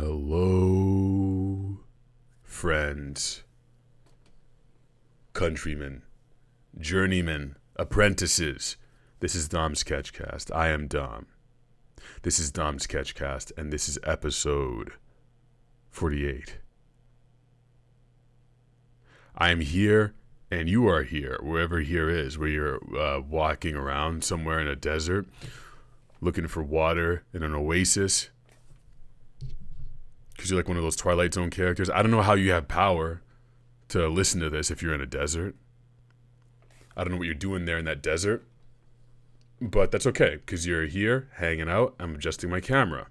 Hello, friends, countrymen, journeymen, apprentices. This is Dom's Sketchcast. I am Dom. This is Dom's Sketchcast, and this is episode 48. I am here, and you are here, wherever here is, where you're walking around somewhere in a desert, looking for water in an oasis, because you're like one of those Twilight Zone characters. I don't know how you have power to listen to this if you're in a desert. I don't know what you're doing there in that desert, but that's okay, because you're here, hanging out. I'm adjusting my camera.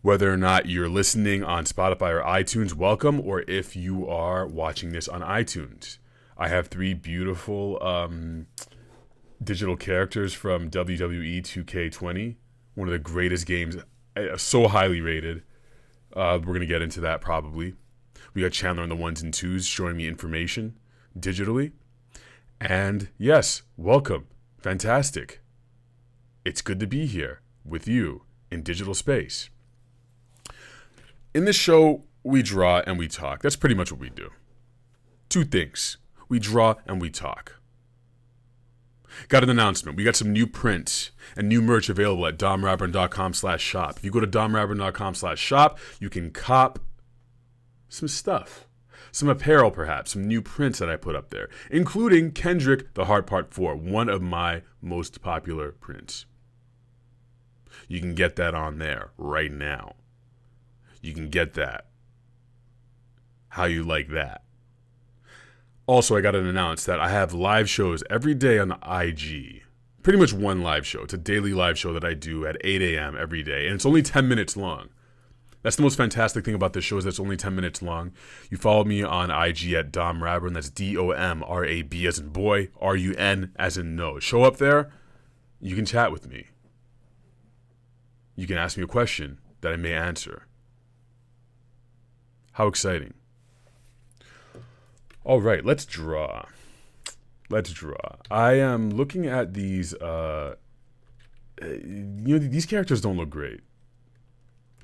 Whether or not you're listening on Spotify or iTunes, welcome, or if you are watching this on iTunes. I have three beautiful digital characters from WWE 2K20, one of the greatest games, so highly rated. We're going to get into that probably. We got Chandler on the ones and twos showing me information digitally. And yes, welcome. Fantastic. It's good to be here with you in digital space. In this show, we draw and we talk. That's pretty much what we do. Two things. We draw and we talk. Got an announcement. We got some new prints and new merch available at domrabburn.com/shop. If you go to domrabburn.com/shop, you can cop some stuff. Some apparel, perhaps. Some new prints that I put up there. Including Kendrick, The Heart Part 4. One of my most popular prints. You can get that on there right now. You can get that. How you like that? Also, I got to announce that I have live shows every day on IG. Pretty much one live show. It's a daily live show that I do at 8 a.m. every day. And it's only 10 minutes long. That's the most fantastic thing about this show is that it's only 10 minutes long. You follow me on IG at Dom Rabburn. That's DOMRAB as in boy, RUN as in no. Show up there. You can chat with me. You can ask me a question that I may answer. How exciting. All right, let's draw. I am looking at these, these characters don't look great.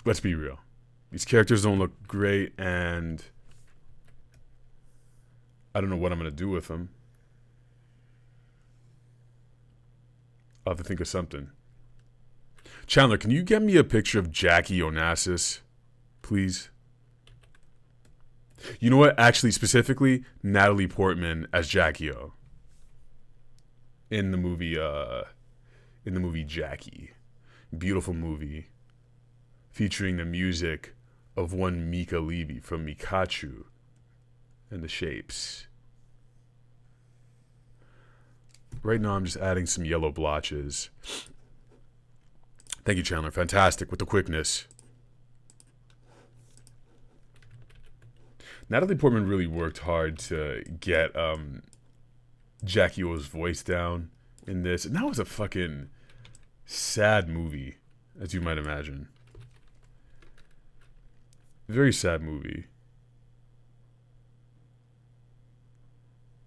Let's be real. These characters don't look great, and I don't know what I'm going to do with them. I'll have to think of something. Chandler, can you get me a picture of Jackie Onassis, please? You know what? Actually, specifically, Natalie Portman as Jackie O. In the movie Jackie. Beautiful movie. Featuring the music of one Mika Levy from Mikachu and the Shapes. Right now, I'm just adding some yellow blotches. Thank you, Chandler. Fantastic with the quickness. Natalie Portman really worked hard to get Jackie O's voice down in this. And that was a fucking sad movie, as you might imagine. Very sad movie.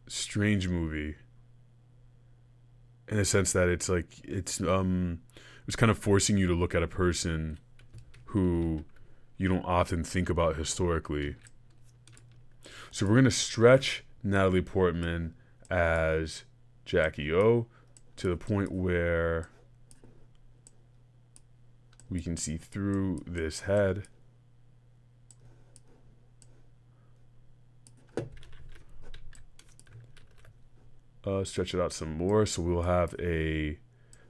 Strange movie. In a sense that it was kind of forcing you to look at a person who you don't often think about historically. So we're going to stretch Natalie Portman as Jackie O to the point where we can see through this head. Stretch it out some more. So we'll have a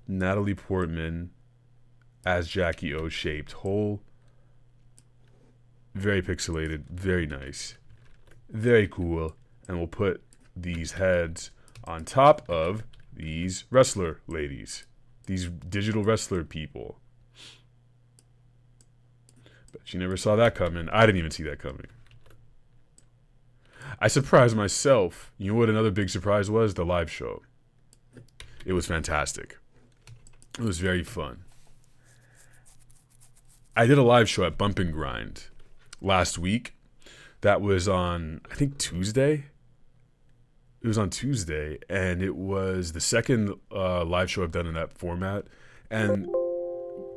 Natalie Portman as Jackie O shaped hole. Very pixelated. Very nice. Very cool. And we'll put these heads on top of these wrestler ladies. These digital wrestler people. But you never saw that coming. I didn't even see that coming. I surprised myself. You know what another big surprise was? The live show. It was fantastic. It was very fun. I did a live show at Bump and Grind last week. That was on, I think, Tuesday. It was on Tuesday, and it was the second live show I've done in that format. And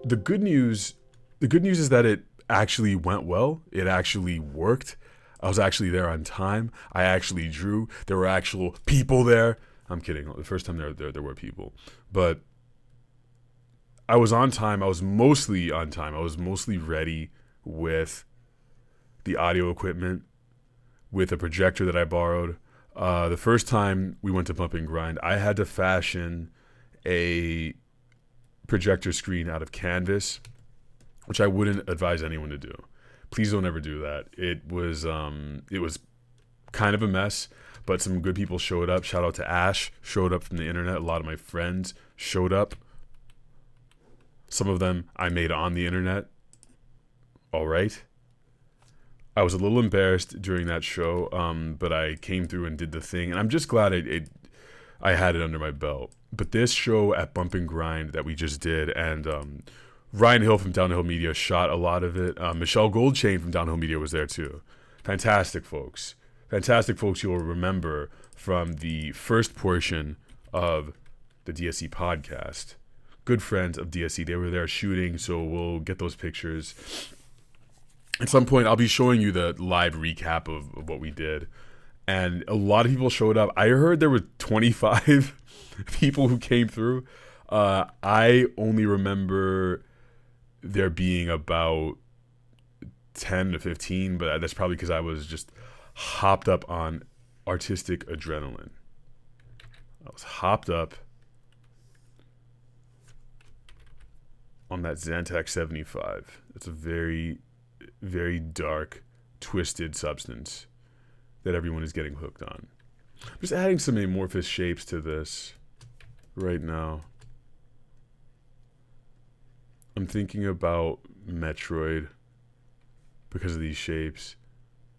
the good news is that it actually went well. It actually worked. I was actually there on time. I actually drew. There were actual people there. I'm kidding. The first time there were people. But I was on time. I was mostly on time. I was mostly ready with the audio equipment, with a projector that I borrowed. The first time we went to Bump and Grind, I had to fashion a projector screen out of canvas, which I wouldn't advise anyone to do. Please don't ever do that. It was kind of a mess, but some good people showed up. Shout out to Ash, showed up from the internet. A lot of my friends showed up. Some of them I made on the internet. All right. I was a little embarrassed during that show, but I came through and did the thing, and I'm just glad I had it under my belt. But this show at Bump and Grind that we just did, and Ryan Hill from Downhill Media shot a lot of it. Michelle Goldchain from Downhill Media was there too. Fantastic folks. Fantastic folks you'll remember from the first portion of the DSC podcast. Good friends of DSC. They were there shooting, so we'll get those pictures. At some point, I'll be showing you the live recap of what we did. And a lot of people showed up. I heard there were 25 people who came through. I only remember there being about 10 to 15, but that's probably because I was just hopped up on artistic adrenaline. I was hopped up on that Zantac 75. It's a very, very dark, twisted substance that everyone is getting hooked on. I'm just adding some amorphous shapes to this right now. I'm thinking about Metroid because of these shapes,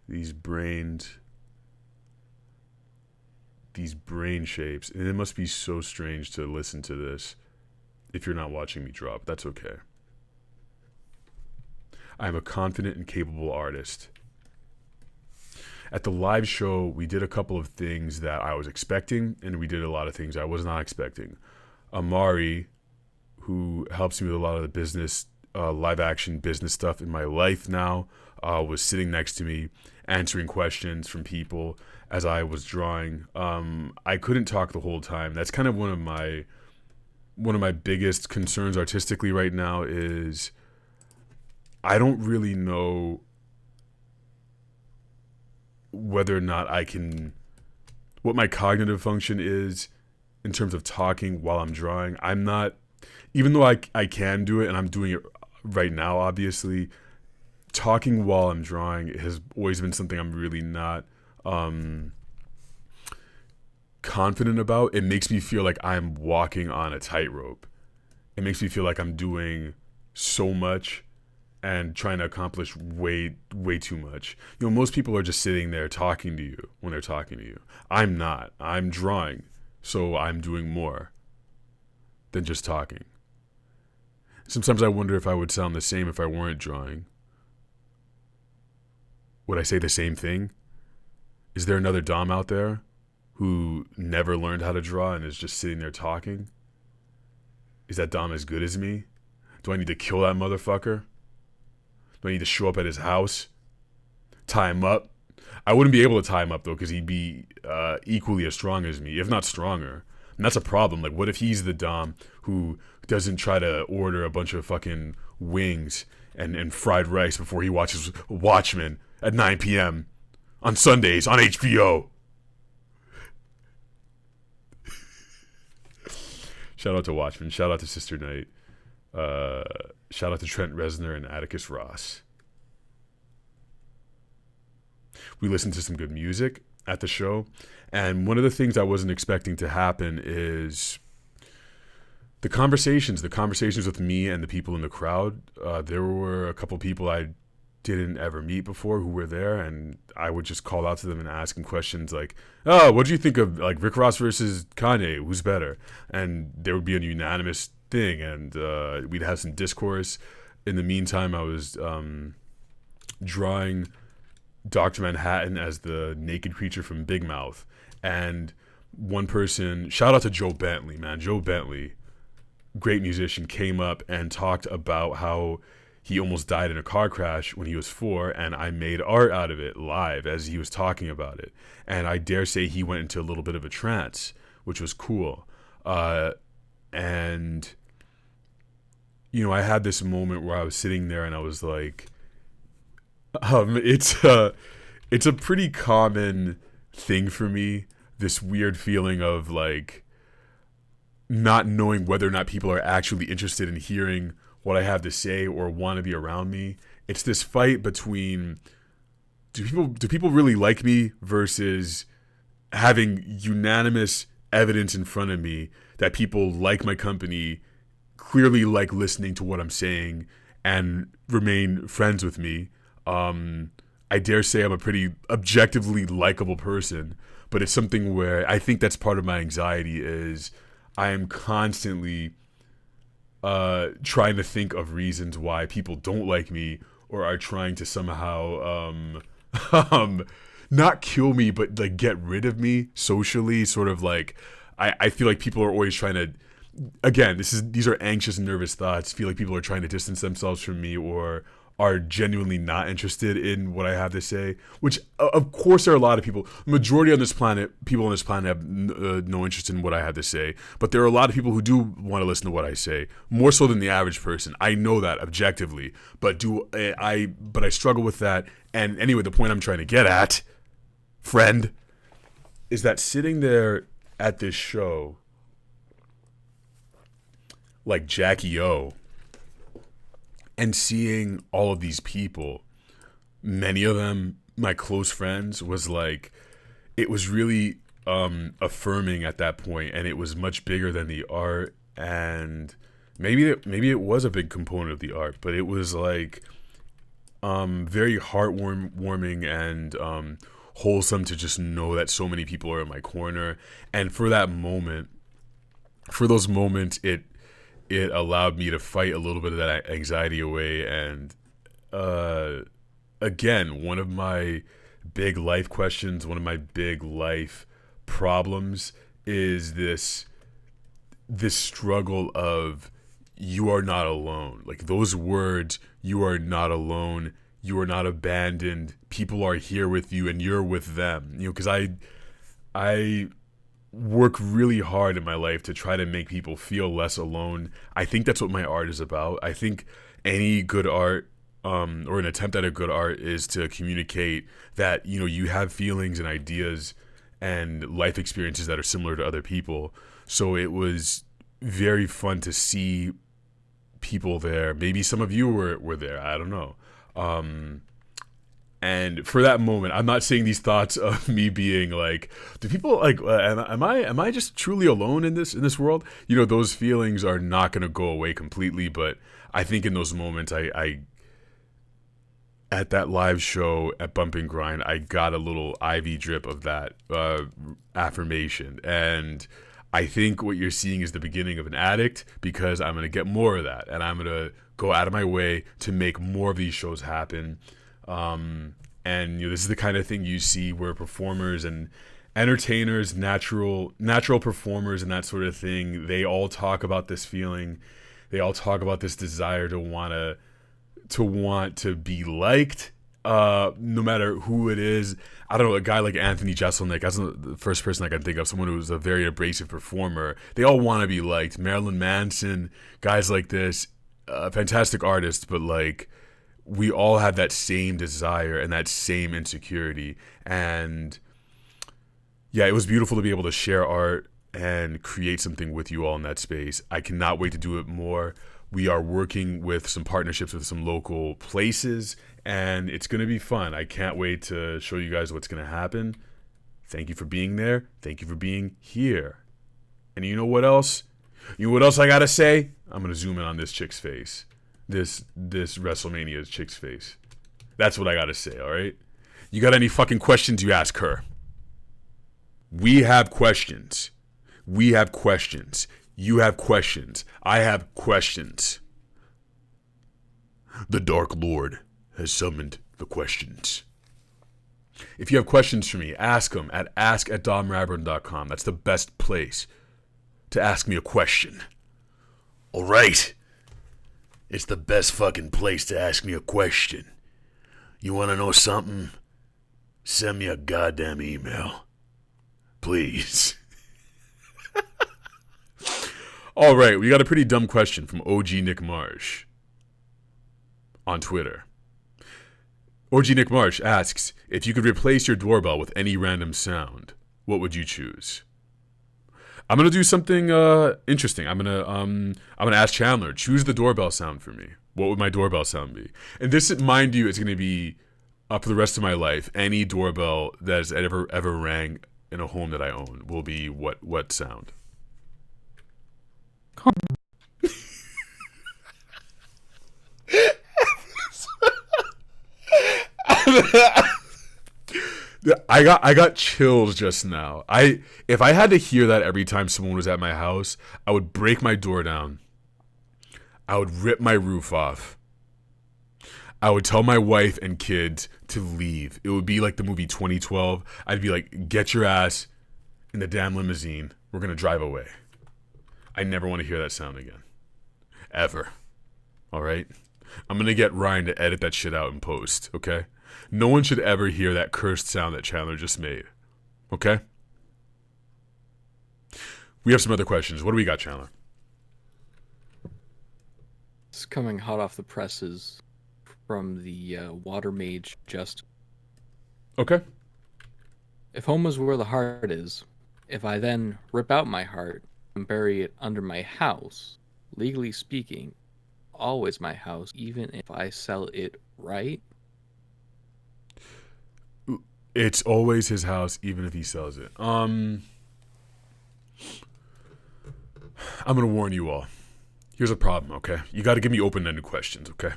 these brain shapes. And it must be so strange to listen to this if you're not watching me draw, but that's okay. I am a confident and capable artist. At the live show, we did a couple of things that I was expecting, and we did a lot of things I was not expecting. Amari, who helps me with a lot of the business, live action business stuff in my life now, was sitting next to me, answering questions from people as I was drawing. I couldn't talk the whole time. That's kind of one of my biggest concerns artistically right now is I don't really know whether or not what my cognitive function is in terms of talking while I'm drawing. I'm not, even though I can do it, and I'm doing it right now, obviously, talking while I'm drawing has always been something I'm really not confident about. It makes me feel like I'm walking on a tightrope. It makes me feel like I'm doing so much and trying to accomplish way too much. You know, most people are just sitting there talking to you when they're talking to you. I'm not. I'm drawing, so I'm doing more than just talking. Sometimes I wonder if I would sound the same if I weren't drawing. Would I say the same thing? Is there another Dom out there who never learned how to draw and is just sitting there talking? Is that Dom as good as me? Do I need to kill that motherfucker? Do I need to show up at his house? Tie him up? I wouldn't be able to tie him up, though, because he'd be equally as strong as me, if not stronger. And that's a problem. Like, what if he's the Dom who doesn't try to order a bunch of fucking wings and fried rice before he watches Watchmen at 9 p.m. on Sundays on HBO? Shout out to Watchmen. Shout out to Sister Night. Shout out to Trent Reznor and Atticus Ross. We listened to some good music at the show, and one of the things I wasn't expecting to happen is the conversations with me and the people in the crowd. There were a couple people I didn't ever meet before who were there, and I would just call out to them and ask them questions like, oh, what do you think of like Rick Ross versus Kanye? Who's better? And there would be a unanimous thing, and we'd have some discourse. In the meantime, I was drawing Dr. Manhattan as the naked creature from Big Mouth, and one person, shout out to Joe Bentley, man. Joe Bentley, great musician, came up and talked about how he almost died in a car crash when he was 4, and I made art out of it live as he was talking about it. And I dare say he went into a little bit of a trance, which was cool. And, you know, I had this moment where I was sitting there and I was like, it's a pretty common thing for me, this weird feeling of like not knowing whether or not people are actually interested in hearing what I have to say or want to be around me. It's this fight between do people really like me versus having unanimous evidence in front of me that people like my company, clearly like listening to what I'm saying, and remain friends with me. I dare say I'm a pretty objectively likable person, but it's something where I think that's part of my anxiety is I am constantly trying to think of reasons why people don't like me or are trying to somehow not kill me, but like get rid of me socially. Sort of like I feel like people are always trying to. Again, these are anxious and nervous thoughts. Feel like people are trying to distance themselves from me or are genuinely not interested in what I have to say, which of course there are a lot of people, majority on this planet, people on this planet have no interest in what I have to say, but there are a lot of people who do want to listen to what I say, more so than the average person. I know that objectively, but I struggle with that. And anyway, the point I'm trying to get at, friend, is that sitting there at this show, like Jackie O, and seeing all of these people, many of them my close friends, was like, it was really affirming at that point, and it was much bigger than the art. And maybe it was a big component of the art, but it was like very heartwarming and wholesome to just know that so many people are in my corner. And for those moments, it allowed me to fight a little bit of that anxiety away. And again, one of my big life questions, one of my big life problems is this struggle of you are not alone. Like those words, you are not alone, you are not abandoned, people are here with you and you're with them. You know, because I work really hard in my life to try to make people feel less alone. I think that's what my art is about. I think any good art, or an attempt at a good art, is to communicate that, you know, you have feelings and ideas and life experiences that are similar to other people. So it was very fun to see people there. Maybe some of you were there. I don't know. And for that moment, I'm not saying these thoughts of me being like, do people like, am I just truly alone in this world? You know, those feelings are not going to go away completely. But I think in those moments, I at that live show at Bump and Grind, I got a little IV drip of that affirmation. And I think what you're seeing is the beginning of an addict, because I'm going to get more of that. And I'm going to go out of my way to make more of these shows happen. And you know, this is the kind of thing you see where performers and entertainers, natural performers and that sort of thing, they all talk about this feeling. They all talk about this desire to want to be liked, no matter who it is. I don't know, a guy like Anthony Jeselnik, that's the first person I can think of, someone who's a very abrasive performer. They all want to be liked. Marilyn Manson, guys like this, fantastic artists, but like, we all have that same desire and that same insecurity. And yeah, it was beautiful to be able to share art and create something with you all in that space. I cannot wait to do it more. We are working with some partnerships with some local places, and it's going to be fun. I can't wait to show you guys what's going to happen. Thank you for being there. Thank you for being here. And you know what else? You know what else I got to say? I'm going to zoom in on this chick's face. This WrestleMania's chick's face. That's what I gotta say, all right? You got any fucking questions, you ask her. We have questions. We have questions. You have questions. I have questions. The Dark Lord has summoned the questions. If you have questions for me, ask them at ask@domrabburn.com. That's the best place to ask me a question. All right. It's the best fucking place to ask me a question. You want to know something? Send me a goddamn email. Please. All right, we got a pretty dumb question from OG Nick Marsh on Twitter. OG Nick Marsh asks, if you could replace your doorbell with any random sound, what would you choose? I'm gonna do something interesting. I'm gonna ask Chandler, choose the doorbell sound for me. What would my doorbell sound be? And this, mind you, it's gonna be up for the rest of my life. Any doorbell that has ever rang in a home that I own will be what sound? I got chills just now. If I had to hear that every time someone was at my house, I would break my door down. I would rip my roof off. I would tell my wife and kids to leave. It would be like the movie 2012. I'd be like, get your ass in the damn limousine. We're gonna drive away. I never want to hear that sound again. Ever. All right? I'm gonna get Ryan to edit that shit out in post, okay? No one should ever hear that cursed sound that Chandler just made. Okay? We have some other questions. What do we got, Chandler? It's coming hot off the presses from the water mage Justin. Okay. If home is where the heart is, if I then rip out my heart and bury it under my house, legally speaking, always my house, even if I sell it, right? It's always his house, even if he sells it. I'm gonna warn you all. Here's a problem, okay? You got to give me open-ended questions, okay?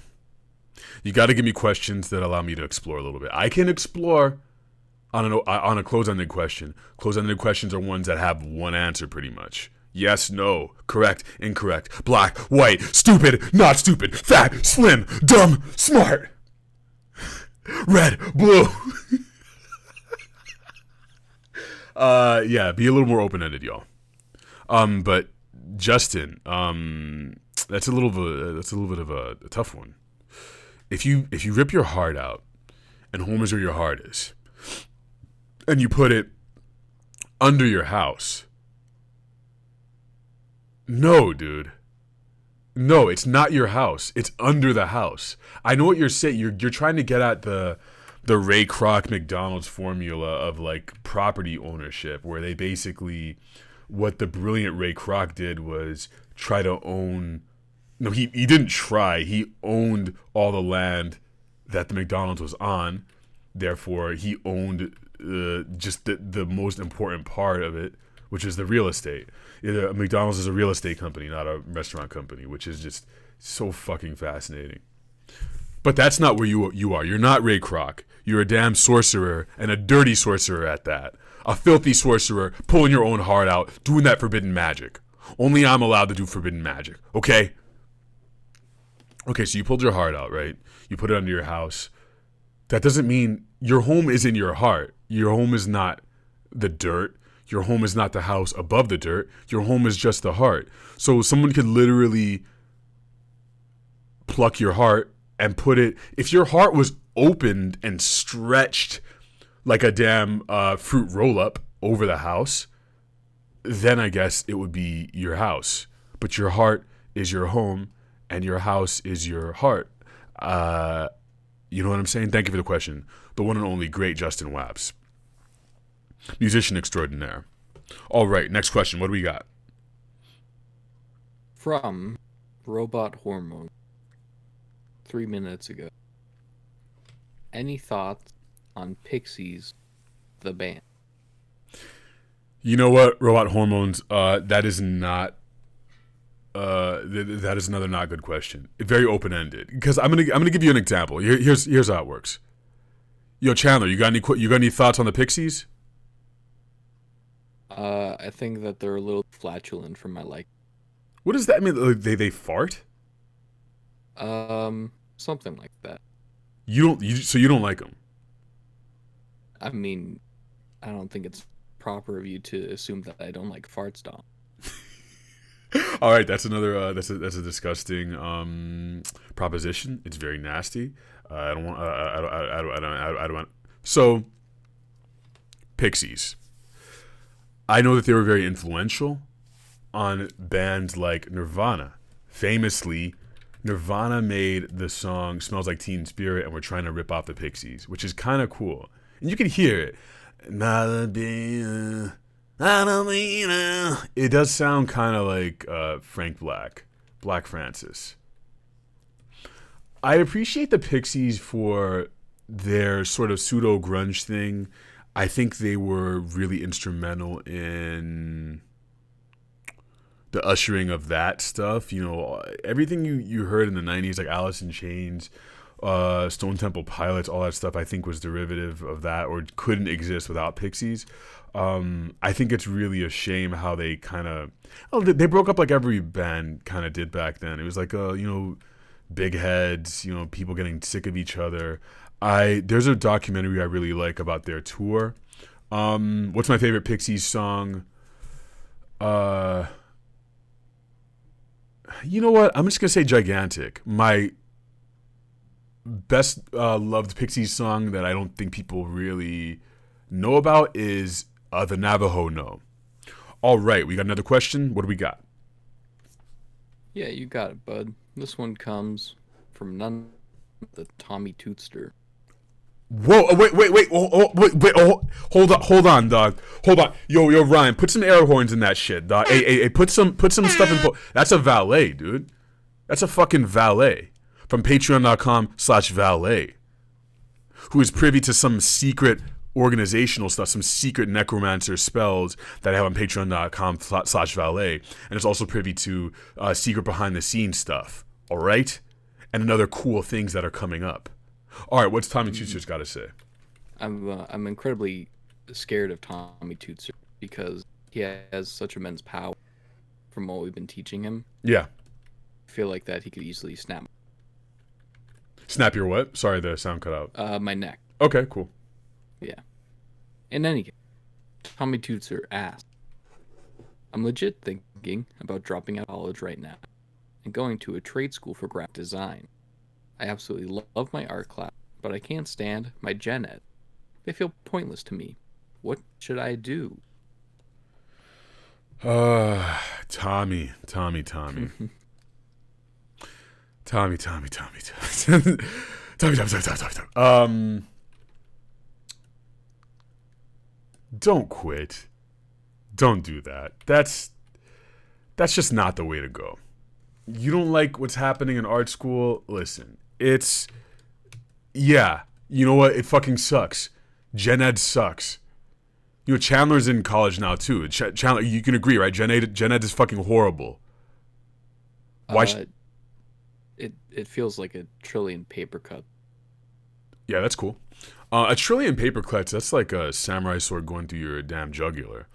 You got to give me questions that allow me to explore a little bit. I can explore on a closed-ended question. Closed-ended questions are ones that have one answer, pretty much. Yes, no, correct, incorrect, black, white, stupid, not stupid, fat, slim, dumb, smart, red, blue. Yeah, be a little more open-ended, y'all. But Justin, that's a little bit of a tough one. If you rip your heart out, and home is where your heart is, and you put it under your house, no, dude. No, it's not your house. It's under the house. I know what you're saying. You're trying to get at the Ray Kroc McDonald's formula of like property ownership, where they basically, what the brilliant Ray Kroc did was try to own. No, he didn't try. He owned all the land that the McDonald's was on. Therefore, he owned just the most important part of it, which is the real estate. McDonald's is a real estate company, not a restaurant company, which is just so fucking fascinating. But that's not where you are. You're not Ray Kroc. You're a damn sorcerer, and a dirty sorcerer at that. A filthy sorcerer, pulling your own heart out, doing that forbidden magic. Only I'm allowed to do forbidden magic, okay? Okay, so you pulled your heart out, right? You put it under your house. That doesn't mean your home is in your heart. Your home is not the dirt. Your home is not the house above the dirt. Your home is just the heart. So someone could literally pluck your heart and put it, if your heart was opened and stretched like a damn fruit roll-up over the house, then I guess it would be your house. But your heart is your home, and your house is your heart. You know what I'm saying? Thank you for the question. The one and only great Justin Waps. Musician extraordinaire. All right, next question. What do we got? From Robot Hormone, 3 minutes ago. Any thoughts on Pixies, the band? You know what, Robot Hormones? That is not. That is another not good question. Very open ended. Because I'm gonna give you an example. Here's how it works. Yo, Chandler, you got any thoughts on the Pixies? I think that they're a little flatulent for my liking. What does that mean? Like, they fart? Something like that. So you don't like them? I mean, I don't think it's proper of you to assume that I don't like farts, Dom. All right, that's another. That's a disgusting proposition. It's very nasty. I don't want. I don't want. So, Pixies. I know that they were very influential on bands like Nirvana. Famously, Nirvana made the song "Smells Like Teen Spirit," and we're trying to rip off the Pixies, which is kind of cool, and you can hear it. It does sound kind of like Frank Black Francis. I appreciate the Pixies for their sort of pseudo grunge thing. I think they were really instrumental in the ushering of that stuff. You know, everything you heard in the 90s, like Alice in Chains, Stone Temple Pilots, all that stuff, I think was derivative of that or couldn't exist without Pixies. I think it's really a shame how they kind of... they broke up like every band kind of did back then. It was like, big heads, people getting sick of each other. There's a documentary I really like about their tour. What's my favorite Pixies song? You know what? I'm just going to say Gigantic. My best loved Pixies song that I don't think people really know about is The Navajo No. All right, we got another question. What do we got? Yeah, you got it, bud. This one comes from none the Tommy Tootster. Whoa! Wait! Hold on, dog. Hold on, yo, Ryan, put some air horns in that shit, dog. Hey, put some stuff in. That's a valet, dude. That's a fucking valet from Patreon.com/valet, who is privy to some secret organizational stuff, some secret necromancer spells that I have on Patreon.com/valet, and it's also privy to secret behind the scenes stuff. All right, and another cool things that are coming up. All right, what's Tommy Tootser's got to say? I'm incredibly scared of Tommy Tootser because he has such immense power from what we've been teaching him. Yeah. I feel like that he could easily snap. Snap your what? Sorry, the sound cut out. My neck. Okay, cool. Yeah. In any case, Tommy Tootser asked, I'm legit thinking about dropping out of college right now and going to a trade school for graphic design. I absolutely love my art class, but I can't stand my gen ed. They feel pointless to me. What should I do? Tommy. Tommy. Don't quit. Don't do that. That's just not the way to go. You don't like what's happening in art school? Listen, yeah, you know what? It fucking sucks. Gen Ed sucks. Chandler's in college now too. Chandler, you can agree, right? Gen Ed is fucking horrible. Why? It feels like a trillion paper cuts. Yeah, that's cool. A trillion paper cuts, that's like a samurai sword going through your damn jugular.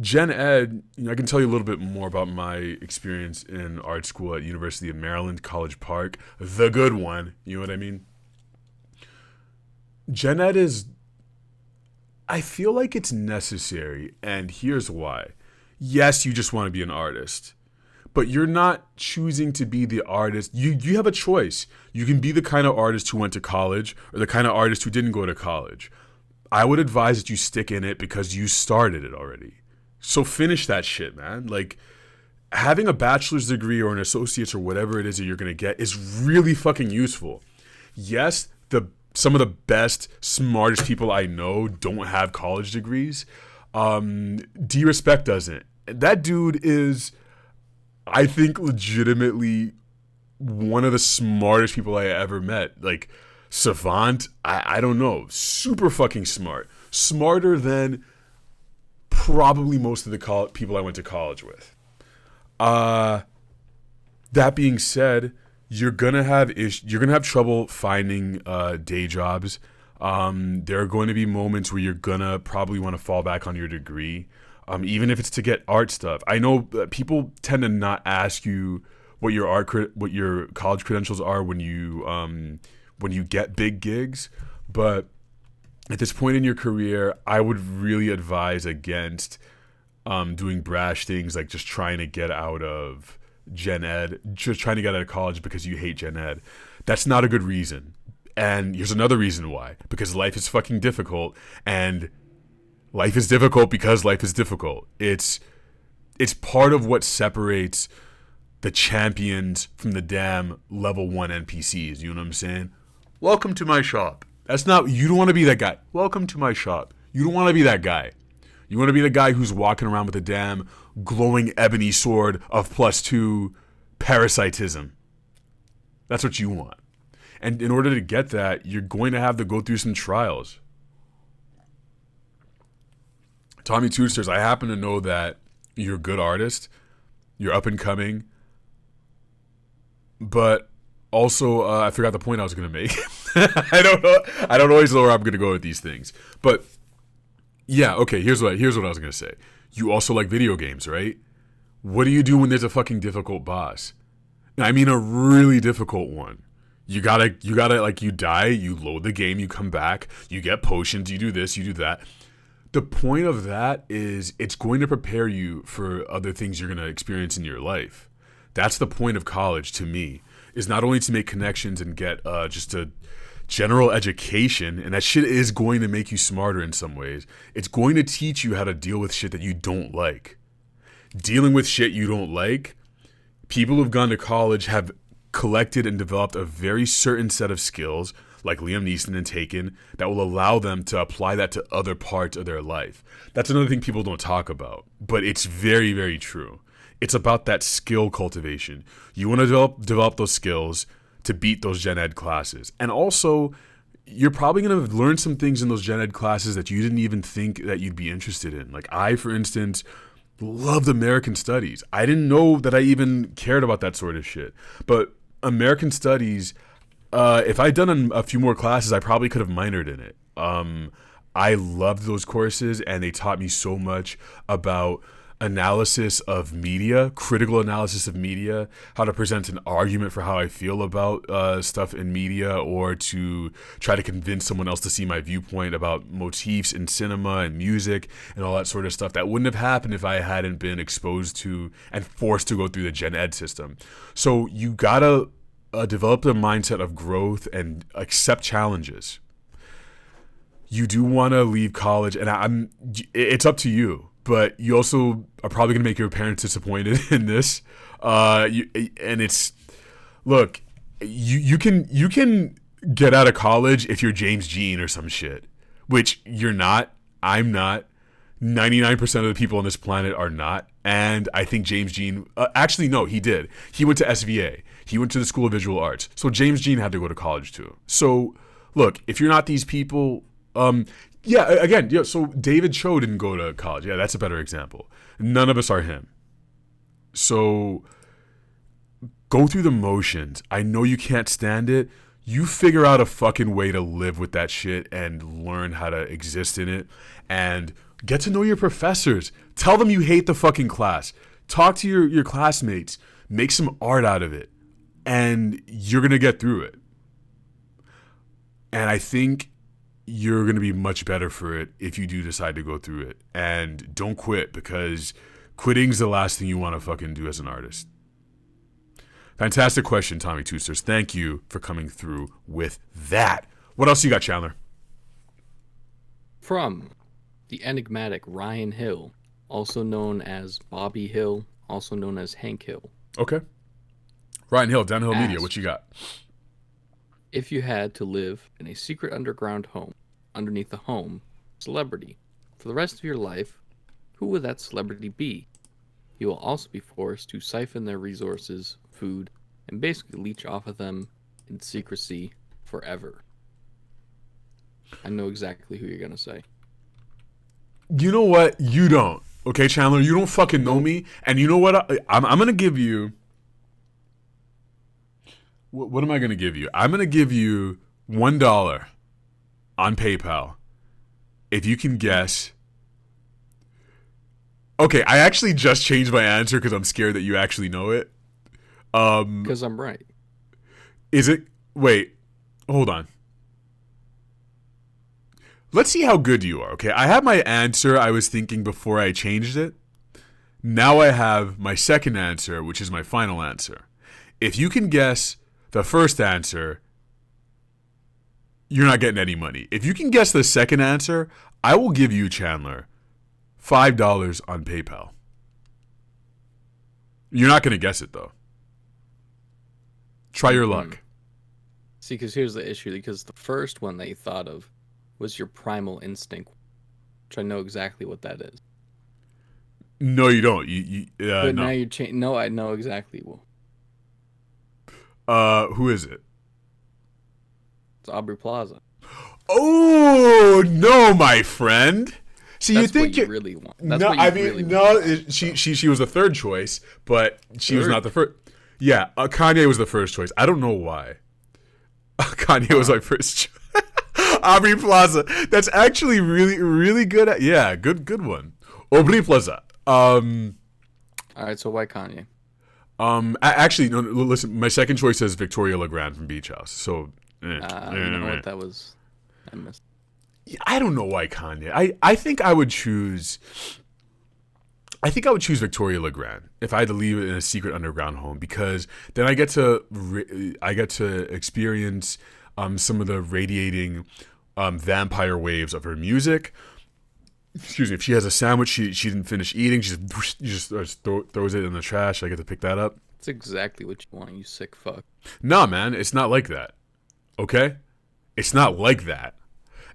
Gen Ed, I can tell you a little bit more about my experience in art school at University of Maryland, College Park. The good one, you know what I mean? Gen Ed I feel like it's necessary, and here's why. Yes, you just want to be an artist, but you're not choosing to be the artist. You have a choice. You can be the kind of artist who went to college or the kind of artist who didn't go to college. I would advise that you stick in it because you started it already. So finish that shit, man. Like, having a bachelor's degree or an associate's or whatever it is that you're going to get is really fucking useful. Yes, some of the best, smartest people I know don't have college degrees. D-Respect doesn't. That dude is, I think, legitimately one of the smartest people I ever met. Like, savant, I don't know. Super fucking smart. Smarter than probably most of the people I went to college with. That being said, you're gonna have trouble finding day jobs. There are going to be moments where you're gonna probably want to fall back on your degree, even if it's to get art stuff. I know people tend to not ask you what your college credentials are when you get big gigs, but at this point in your career, I would really advise against doing brash things like just trying to get out of gen ed, just trying to get out of college because you hate gen ed. That's not a good reason. And here's another reason why. Because life is fucking difficult, and life is difficult because life is difficult. It's part of what separates the champions from the damn level 1 NPCs. You know what I'm saying? Welcome to my shop. You don't want to be that guy. Welcome to my shop. You don't want to be that guy. You want to be the guy who's walking around with a damn glowing ebony sword of +2 parasitism. That's what you want. And in order to get that, you're going to have to go through some trials. Tommy Toosters, I happen to know that you're a good artist. You're up and coming. But also, I forgot the point I was going to make. I don't know. I don't always know where I'm going to go with these things. But yeah, okay, here's what I was going to say. You also like video games, right? What do you do when there's a fucking difficult boss? I mean a really difficult one. You gotta, like, you die, you load the game, you come back, you get potions, you do this, you do that. The point of that is it's going to prepare you for other things you're going to experience in your life. That's the point of college to me, is not only to make connections and get just a general education, and that shit is going to make you smarter in some ways. It's going to teach you how to deal with shit that you don't like. Dealing with shit you don't like, people who've gone to college have collected and developed a very certain set of skills, like Liam Neeson and Taken, that will allow them to apply that to other parts of their life. That's another thing people don't talk about, but it's very, very true. It's about that skill cultivation. You want to develop those skills to beat those gen ed classes. And also, you're probably going to learn some things in those gen ed classes that you didn't even think that you'd be interested in. Like I, for instance, loved American Studies. I didn't know that I even cared about that sort of shit. But American Studies, if I'd done a few more classes, I probably could have minored in it. I loved those courses, and they taught me so much about analysis of media, critical analysis of media, how to present an argument for how I feel about stuff in media, or to try to convince someone else to see my viewpoint about motifs in cinema and music and all that sort of stuff. That wouldn't have happened if I hadn't been exposed to and forced to go through the gen ed system. So you gotta develop the mindset of growth and accept challenges. You do want to leave college, and it's up to you. But you also are probably going to make your parents disappointed in this. You can get out of college if you're James Jean or some shit, which you're not. I'm not. 99% of the people on this planet are not. And I think James Jean, actually, no, he did. He went to SVA. He went to the School of Visual Arts. So James Jean had to go to college too. So look, if you're not these people, so David Cho didn't go to college. Yeah, that's a better example. None of us are him. So go through the motions. I know you can't stand it. You figure out a fucking way to live with that shit and learn how to exist in it, and get to know your professors. Tell them you hate the fucking class. Talk to your classmates. Make some art out of it, and you're going to get through it. And I think you're going to be much better for it if you do decide to go through it. And don't quit, because quitting's the last thing you want to fucking do as an artist. Fantastic question, Tommy Toosters. Thank you for coming through with that. What else you got, Chandler? From the enigmatic Ryan Hill, also known as Bobby Hill, also known as Hank Hill. Okay. Ryan Hill, Downhill Media, what you got? If you had to live in a secret underground home, underneath the home, celebrity, for the rest of your life, who would that celebrity be? You will also be forced to siphon their resources, food, and basically leech off of them in secrecy forever. I know exactly who you're going to say. You know what? You don't. Okay, Chandler, you don't fucking know me. And you know what? I'm going to give you... What am I going to give you? I'm going to give you $1 on PayPal if you can guess. Okay, I actually just changed my answer because I'm scared that you actually know it. Because I'm right. Is it? Wait, hold on. Let's see how good you are, okay? I have my answer I was thinking before I changed it. Now I have my second answer, which is my final answer. If you can guess the first answer, you're not getting any money. If you can guess the second answer, I will give you, Chandler, $5 on PayPal. You're not going to guess it, though. Try your luck. See, because here's the issue. Because the first one that you thought of was your primal instinct, which I know exactly what that is. No, you don't. But no. now you're changing. No, I know exactly. Who is it? It's Aubrey Plaza. Oh no, my friend. See, That's you think what you really want. That's no, what you I mean, really no. want. She was the third choice, but she was not the first. Yeah, Kanye was the first choice. I don't know why. Kanye was my first choice. Aubrey Plaza. That's actually really good. Yeah, good one. Aubrey Plaza. All right, so why Kanye? Actually, no. Listen, my second choice is Victoria Legrand from Beach House. So, You know what that was? I missed. I don't know why Kanye. I think I would choose. I think I would choose Victoria Legrand if I had to leave it in a secret underground home, because then I get to experience some of the radiating vampire waves of her music. Excuse me. If she has a sandwich she didn't finish eating, she just throws it in the trash. I get to pick that up. That's exactly what you want, you sick fuck. Nah, man, it's not like that. Okay, it's not like that.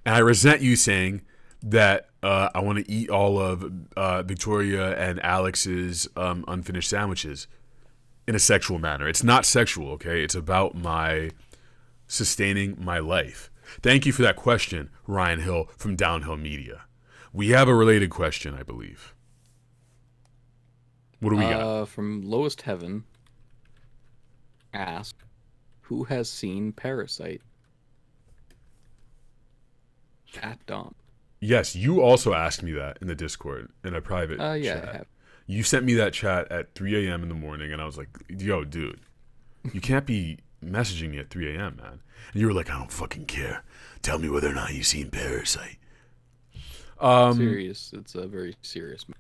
And I resent you saying that I want to eat all of Victoria and Alex's unfinished sandwiches in a sexual manner. It's not sexual, okay? It's about my sustaining my life. Thank you for that question, Ryan Hill from Downhill Media. We have a related question, I believe. What do we got? From Lowest Heaven, ask, who has seen Parasite? At Dom. Yes, you also asked me that in the Discord, in a private yeah, chat. I have. You sent me that chat at 3 a.m. in the morning, and I was like, yo, dude, you can't be messaging me at 3 a.m., man. And you were like, I don't fucking care. Tell me whether or not you've seen Parasite. Serious. It's a very serious movie.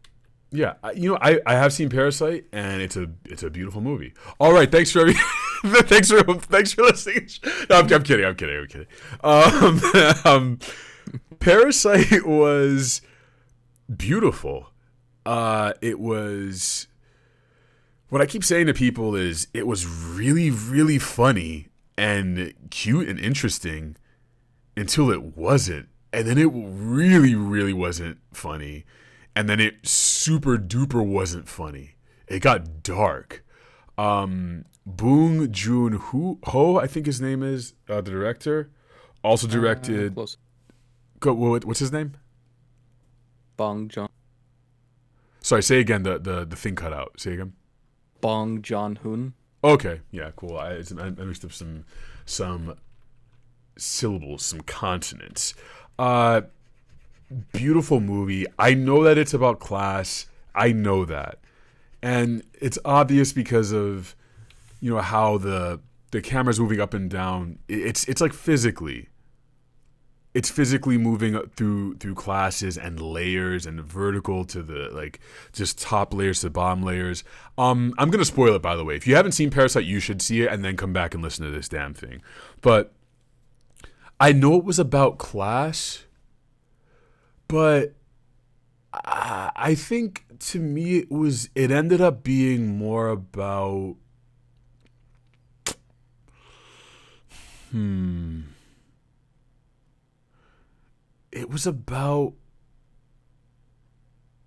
Yeah, I have seen Parasite, and it's a beautiful movie. All right, thanks for thanks for listening. No, I'm kidding. Parasite was beautiful. It was. What I keep saying to people is it was really, really funny and cute and interesting until it wasn't. And then it really, really wasn't funny. And then it super duper wasn't funny. It got dark. Bong Joon-ho, I think his name is, the director, also directed. Close. What's his name? Bong Joon. Sorry, say again. The thing cut out. Say again. Bong Joon-hoon. Okay, yeah, cool. I mixed up some syllables, some consonants. Beautiful movie. I know that it's about class. I know that, and it's obvious because of how the camera's moving up and down. It's like physically. It's physically moving up through classes and layers and vertical to the just top layers to bottom layers. I'm gonna spoil it, by the way. If you haven't seen Parasite, you should see it and then come back and listen to this damn thing. But I know it was about class, but I think to me it ended up being more about it was about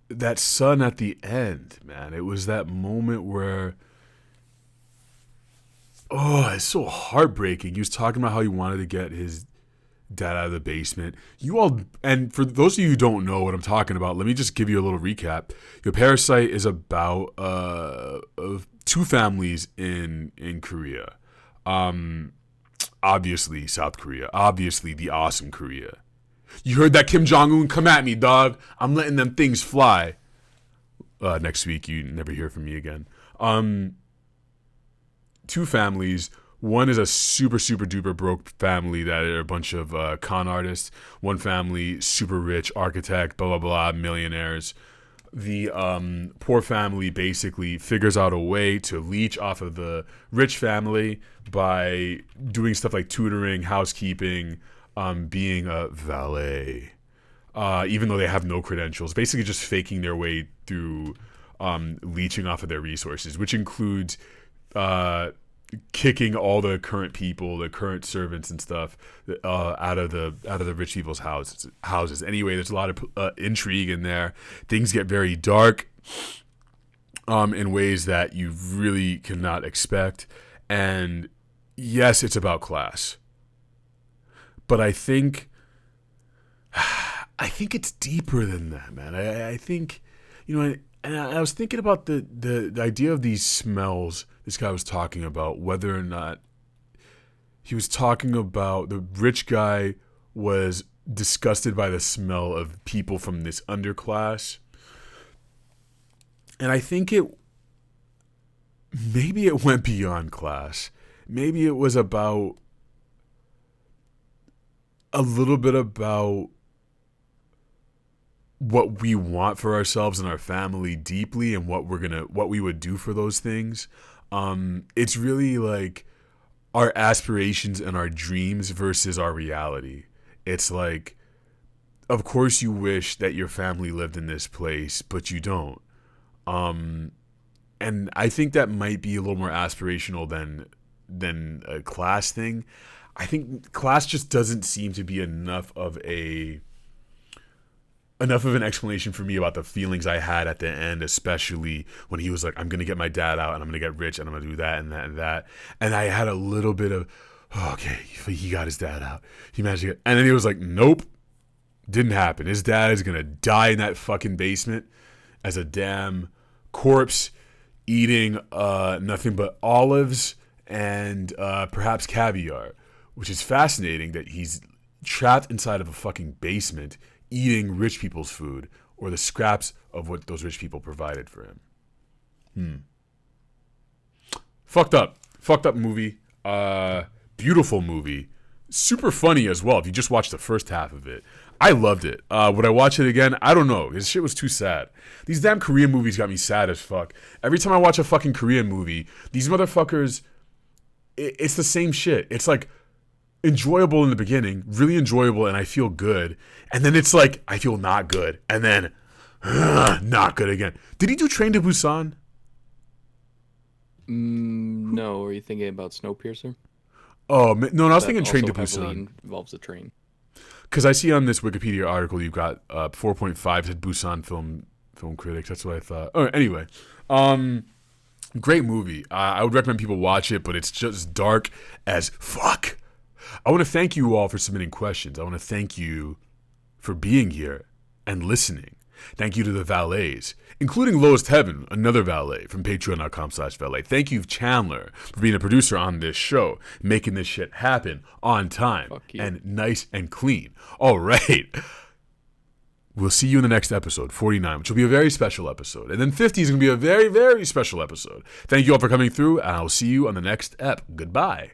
that son at the end, man. It was that moment where, it's so heartbreaking. He was talking about how he wanted to get his dad out of the basement. And for those of you who don't know what I'm talking about, let me just give you a little recap. Parasite is about two families in Korea. Obviously South Korea. Obviously the awesome Korea. You heard that, Kim Jong-un? Come at me, dog. I'm letting them things fly. Next week, you never hear from me again. Two families. One is a super, super duper broke family that are a bunch of con artists. One family, super rich, architect, blah, blah, blah, millionaires. the poor family basically figures out a way to leech off of the rich family by doing stuff like tutoring, housekeeping, being a valet, even though they have no credentials, basically just faking their way through leeching off of their resources, which includes kicking all the current people, the current servants and stuff, out of the rich people's houses. Anyway, there's a lot of intrigue in there. Things get very dark, in ways that you really cannot expect. And yes, it's about class, but I think it's deeper than that, man. I think, and I was thinking about the idea of these smells this guy was talking about, whether or not he was talking about the rich guy was disgusted by the smell of people from this underclass. And I think maybe it went beyond class. Maybe it was about a little bit about what we want for ourselves and our family deeply, and what we would do for those things. It's really like our aspirations and our dreams versus our reality. It's like, of course you wish that your family lived in this place, but you don't. And I think that might be a little more aspirational than a class thing. I think class just doesn't seem to be enough of an explanation for me about the feelings I had at the end, especially when he was like, I'm going to get my dad out and I'm going to get rich and I'm going to do that and that and that. And I had a little bit of, okay, he got his dad out. He managed to get, and then he was like, nope, didn't happen. His dad is going to die in that fucking basement as a damn corpse eating nothing but olives and perhaps caviar, which is fascinating that he's trapped inside of a fucking basement eating rich people's food, or the scraps of what those rich people provided for him. Fucked up movie. Beautiful movie. Super funny as well if you just watch the first half of it. I loved it. Would I watch it again? I don't know. This shit was too sad. These damn Korean movies got me sad as fuck. Every time I watch a fucking Korean movie, these motherfuckers, it's the same shit. It's like enjoyable in the beginning, really enjoyable, and I feel good. And then it's like, I feel not good. And then, not good again. Did he do Train to Busan? No, are you thinking about Snowpiercer? Oh, no, I was thinking Train to Also heavily Busan. involves a train. Because I see on this Wikipedia article you've got 4.5 at Busan Film Critics. That's what I thought. Oh, anyway, great movie. I would recommend people watch it, but it's just dark as fuck. I want to thank you all for submitting questions. I want to thank you for being here and listening. Thank you to the valets, including Lowest Heaven, another valet from patreon.com/valet. Thank you, Chandler, for being a producer on this show, making this shit happen on time and nice and clean. All right. We'll see you in the next episode, 49, which will be a very special episode. And then 50 is going to be a very, very special episode. Thank you all for coming through, and I'll see you on the next ep. Goodbye.